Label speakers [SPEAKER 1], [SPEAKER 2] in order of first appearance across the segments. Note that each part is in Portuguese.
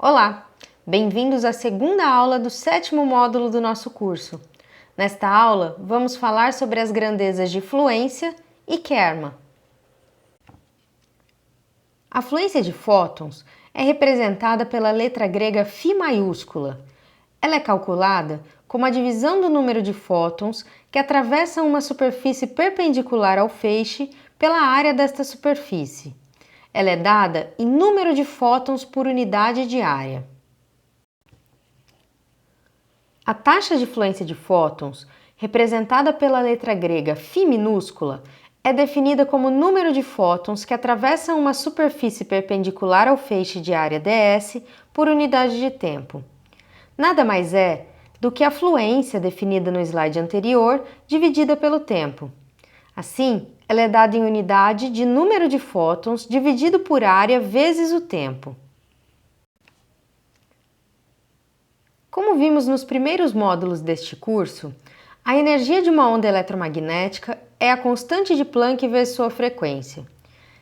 [SPEAKER 1] Olá, bem-vindos à segunda aula do 7º módulo do nosso curso. Nesta aula, vamos falar sobre as grandezas de fluência e Kerma. A fluência de fótons é representada pela letra grega φ maiúscula. Ela é calculada como a divisão do número de fótons que atravessam uma superfície perpendicular ao feixe pela área desta superfície. Ela é dada em número de fótons por unidade de área. A taxa de fluência de fótons, representada pela letra grega φ minúscula, é definida como o número de fótons que atravessam uma superfície perpendicular ao feixe de área ds por unidade de tempo. Nada mais é do que a fluência definida no slide anterior, dividida pelo tempo. Assim, ela é dada em unidade de número de fótons dividido por área vezes o tempo. Como vimos nos primeiros módulos deste curso, a energia de uma onda eletromagnética é a constante de Planck vezes sua frequência.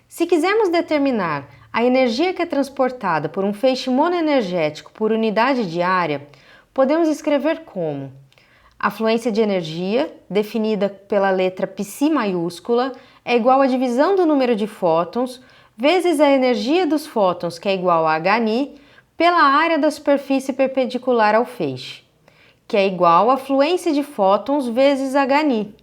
[SPEAKER 1] Se quisermos determinar a energia que é transportada por um feixe monoenergético por unidade de área, podemos escrever como: a fluência de energia, definida pela letra π maiúscula, é igual à divisão do número de fótons vezes a energia dos fótons, que é igual a hν, pela área da superfície perpendicular ao feixe, que é igual à fluência de fótons vezes hν.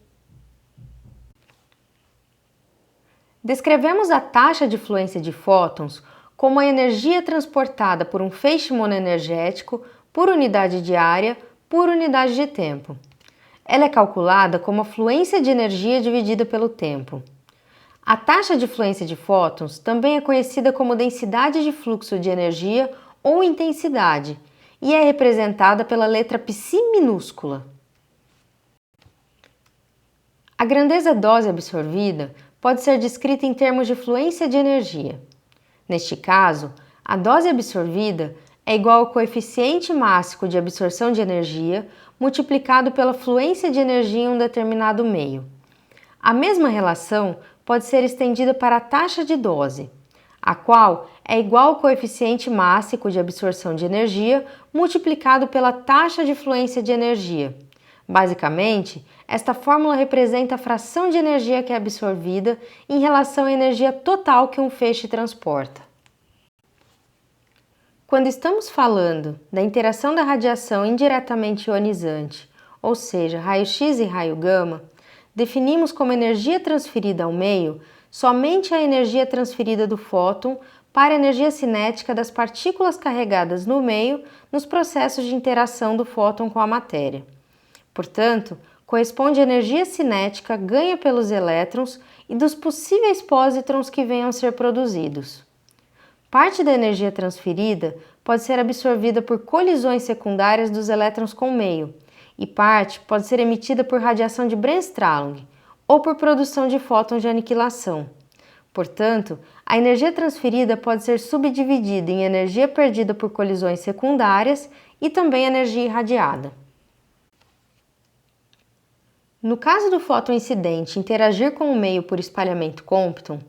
[SPEAKER 1] Descrevemos a taxa de fluência de fótons como a energia transportada por um feixe monoenergético por unidade de área por unidade de tempo. Ela é calculada como a fluência de energia dividida pelo tempo. A taxa de fluência de fótons também é conhecida como densidade de fluxo de energia ou intensidade e é representada pela letra π minúscula. A grandeza dose absorvida pode ser descrita em termos de fluência de energia. Neste caso, a dose absorvida é igual ao coeficiente mássico de absorção de energia multiplicado pela fluência de energia em um determinado meio. A mesma relação pode ser estendida para a taxa de dose, a qual é igual ao coeficiente mássico de absorção de energia multiplicado pela taxa de fluência de energia. Basicamente, esta fórmula representa a fração de energia que é absorvida em relação à energia total que um feixe transporta. Quando estamos falando da interação da radiação indiretamente ionizante, ou seja, raio-x e raio gama, definimos como energia transferida ao meio somente a energia transferida do fóton para a energia cinética das partículas carregadas no meio nos processos de interação do fóton com a matéria. Portanto, corresponde à energia cinética ganha pelos elétrons e dos possíveis pósitrons que venham a ser produzidos. Parte da energia transferida pode ser absorvida por colisões secundárias dos elétrons com o meio, e parte pode ser emitida por radiação de Bremsstrahlung ou por produção de fótons de aniquilação. Portanto, a energia transferida pode ser subdividida em energia perdida por colisões secundárias e também energia irradiada. No caso do fóton incidente interagir com o meio por espalhamento Compton,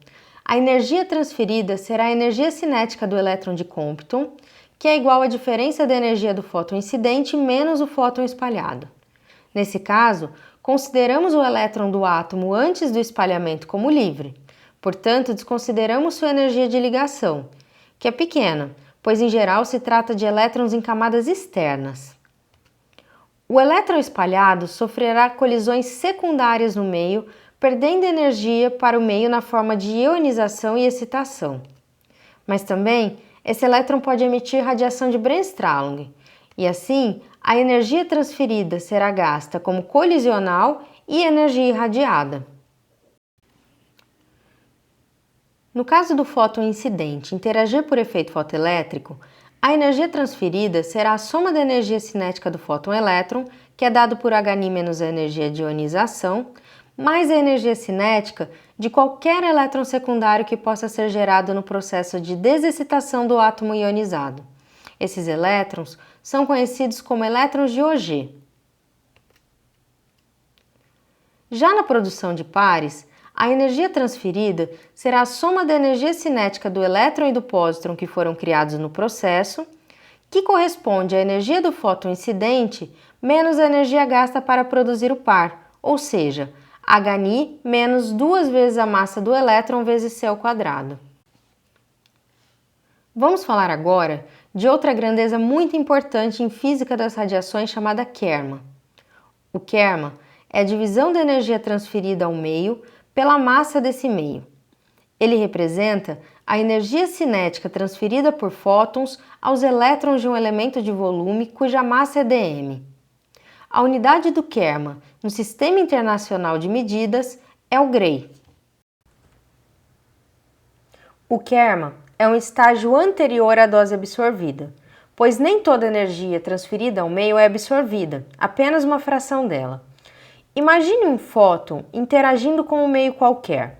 [SPEAKER 1] a energia transferida será a energia cinética do elétron de Compton, que é igual à diferença da energia do fóton incidente menos o fóton espalhado. Nesse caso, consideramos o elétron do átomo antes do espalhamento como livre, portanto, desconsideramos sua energia de ligação, que é pequena, pois em geral se trata de elétrons em camadas externas. O elétron espalhado sofrerá colisões secundárias no meio, perdendo energia para o meio na forma de ionização e excitação. Mas também, esse elétron pode emitir radiação de Bremsstrahlung, e assim, a energia transferida será gasta como colisional e energia irradiada. No caso do fóton incidente interagir por efeito fotoelétrico, a energia transferida será a soma da energia cinética do fóton-elétron, que é dado por hν menos a energia de ionização, mais a energia cinética de qualquer elétron secundário que possa ser gerado no processo de desexcitação do átomo ionizado. Esses elétrons são conhecidos como elétrons de Auger. Já na produção de pares, a energia transferida será a soma da energia cinética do elétron e do pósitron que foram criados no processo, que corresponde à energia do fóton incidente menos a energia gasta para produzir o par, ou seja, hni menos 2 vezes a massa do elétron vezes c ao quadrado. Vamos falar agora de outra grandeza muito importante em física das radiações chamada kerma. O kerma é a divisão da energia transferida ao meio pela massa desse meio. Ele representa a energia cinética transferida por fótons aos elétrons de um elemento de volume cuja massa é dm. A unidade do kerma no Sistema Internacional de Medidas é o Gray. O kerma é um estágio anterior à dose absorvida, pois nem toda energia transferida ao meio é absorvida, apenas uma fração dela. Imagine um fóton interagindo com um meio qualquer.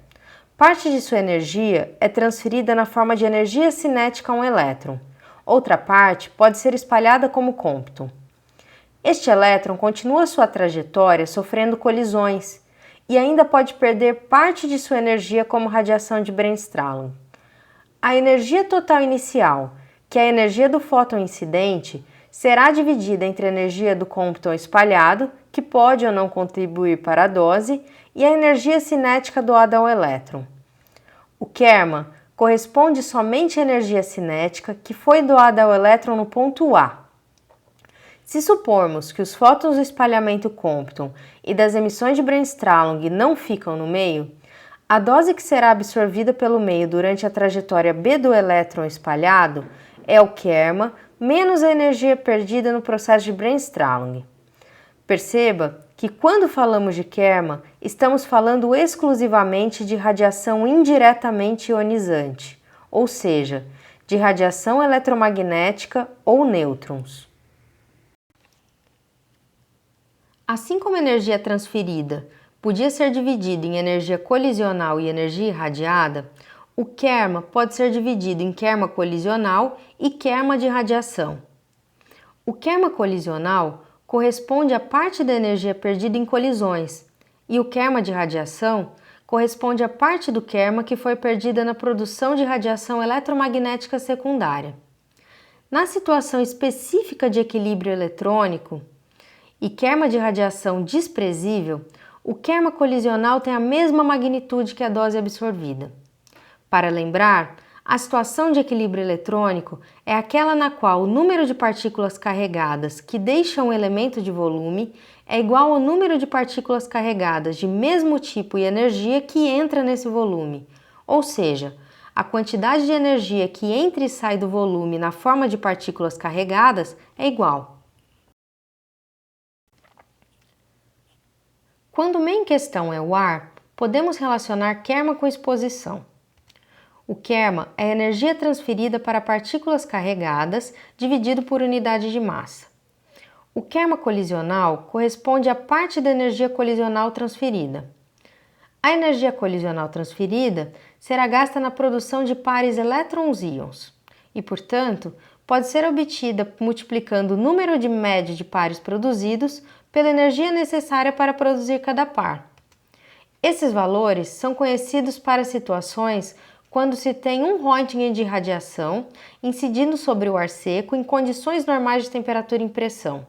[SPEAKER 1] Parte de sua energia é transferida na forma de energia cinética a um elétron. Outra parte pode ser espalhada como cômputo. Este elétron continua sua trajetória sofrendo colisões e ainda pode perder parte de sua energia como radiação de Bremsstrahlung. A energia total inicial, que é a energia do fóton incidente, será dividida entre a energia do cômputo espalhado, que pode ou não contribuir para a dose, e a energia cinética doada ao elétron. O kerma corresponde somente à energia cinética que foi doada ao elétron no ponto A. Se supormos que os fótons do espalhamento Compton e das emissões de Bremsstrahlung não ficam no meio, a dose que será absorvida pelo meio durante a trajetória B do elétron espalhado é o kerma menos a energia perdida no processo de Bremsstrahlung. Perceba que quando falamos de kerma, estamos falando exclusivamente de radiação indiretamente ionizante, ou seja, de radiação eletromagnética ou nêutrons. Assim como a energia transferida podia ser dividida em energia colisional e energia irradiada, o kerma pode ser dividido em kerma colisional e kerma de radiação. O kerma colisional corresponde à parte da energia perdida em colisões, e o kerma de radiação corresponde à parte do kerma que foi perdida na produção de radiação eletromagnética secundária. Na situação específica de equilíbrio eletrônico e kerma de radiação desprezível, o kerma colisional tem a mesma magnitude que a dose absorvida. Para lembrar, a situação de equilíbrio eletrônico é aquela na qual o número de partículas carregadas que deixam o elemento de volume é igual ao número de partículas carregadas de mesmo tipo e energia que entra nesse volume, ou seja, a quantidade de energia que entra e sai do volume na forma de partículas carregadas é igual. Quando o meio em questão é o ar, podemos relacionar kerma com exposição. O kerma é a energia transferida para partículas carregadas dividido por unidade de massa. O kerma colisional corresponde à parte da energia colisional transferida. A energia colisional transferida será gasta na produção de pares elétrons-íons e, portanto, pode ser obtida multiplicando o número de médio de pares produzidos pela energia necessária para produzir cada par. Esses valores são conhecidos para situações quando se tem um Röntgen de radiação incidindo sobre o ar seco em condições normais de temperatura e pressão.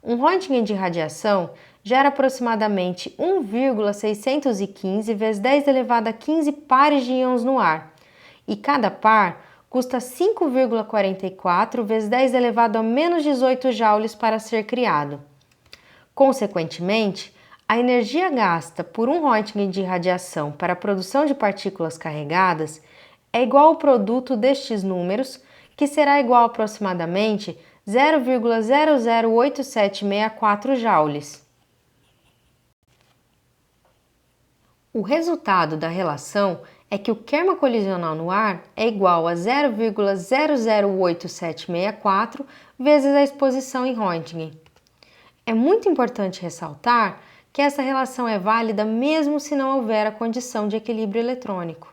[SPEAKER 1] Um Röntgen de radiação gera aproximadamente 1,615 vezes 10 elevado a 15 pares de íons no ar, e cada par custa 5,44 vezes 10 elevado a menos 18 joules para ser criado. Consequentemente, a energia gasta por um Röntgen de radiação para a produção de partículas carregadas é igual ao produto destes números, que será igual a aproximadamente 0,008764 joules. O resultado da relação é que o kerma colisional no ar é igual a 0,008764 vezes a exposição em Röntgen. É muito importante ressaltar que essa relação é válida mesmo se não houver a condição de equilíbrio eletrônico.